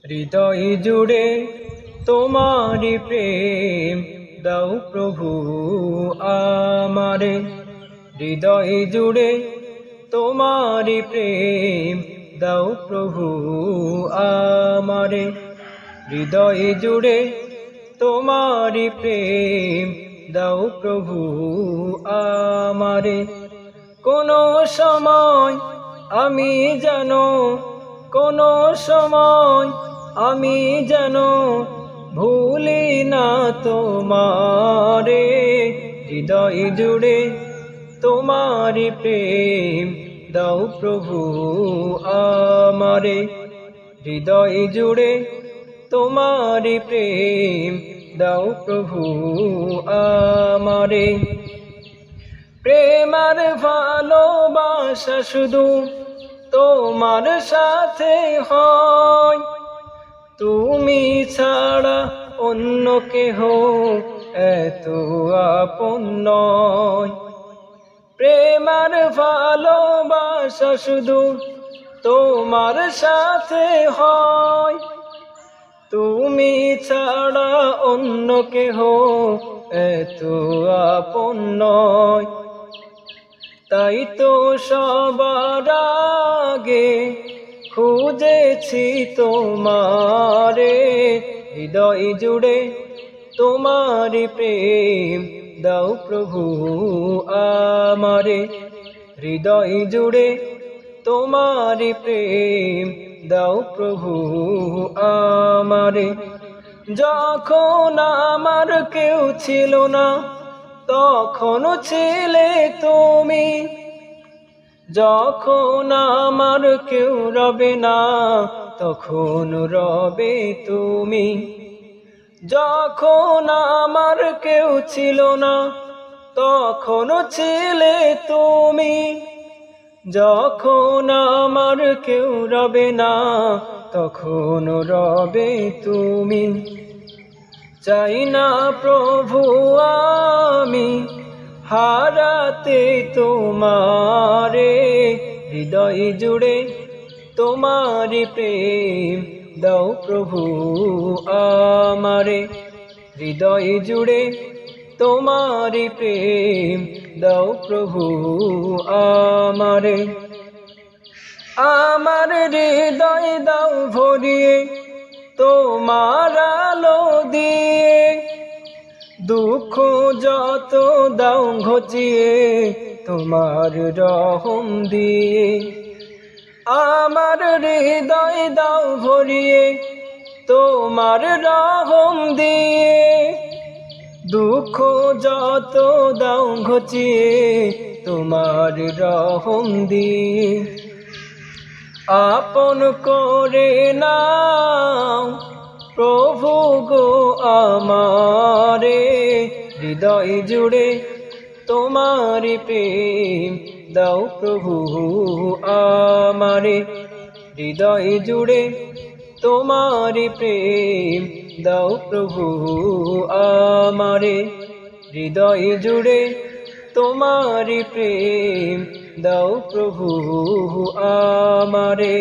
হৃদয় জুড়ে তোমারি প্রেম দাও প্রভু আমারে। হৃদয় জুড়ে তোমারি প্রেম দাও প্রভু আমারে। হৃদয় জুড়ে তোমারি প্রেম দাও প্রভু আমারে। কোনো সময় আমি যেন, কোনো সময় আমি যেন ভুলি না তোমারে। হৃদয় জুড়ে তোমারি প্রেম দাও প্রভু আমারে। হৃদয় জুড়ে তোমারি প্রেম দাও প্রভু আমারে। প্রেম আর ভালোবাসা শুধু তোমার সাথে হয়, তুমি ছাড়া অন্য কেহ এত আপন নয়। প্রেম আর ভালোবাসা শুধু তোমার সাথে হয়, তুমি ছাড়া অন্য কেহ এত আপন নয়। তাই তো সবার আগে খুঁজেছি তোমারে। হৃদয় জুড়ে তোমারি প্রেম দাও প্রভু আমারে। হৃদয় জুড়ে তোমারি প্রেম দাও প্রভু আমারে। যখন আমার কেউ ছিল না তখনও ছিলে তুমি, যখন আমার কেউ রবে না তখন রবে তুমি। যখন আমার কেউ ছিল না তখনও ছিলে তুমি, যখন আমার কেউ রবে না তখন রবে তুমি। চাই না প্রভু আমি হারাতে তোমারে। হৃদয় জুড়ে তোমারি প্রেম দাও প্রভু আমারে। হৃদয় জুড়ে তোমারি প্রেম দাও প্রভু আমারে। আমার হৃদয় দাও ভরিয়ে তোমার আলো দিয়ে, দুঃখ যত দাও ঘুচিয়ে তোমার রহম দিয়ে। আমার হৃদয় দাও ভরিয়ে তোমার রহম দিয়ে, দুঃখ যত দাও ঘুচিয়ে তোমার রহম দিয়ে। আপন করে নাও প্রভু গো আমারে। হৃদয় জুড়ে তোমারি প্রেম দাও প্রভু আমারে। হৃদয় জুড়ে তোমারি প্রেম দাও প্রভু আমারে। হৃদয় জুড়ে তোমারি প্রেম দাও প্রভু আমারে।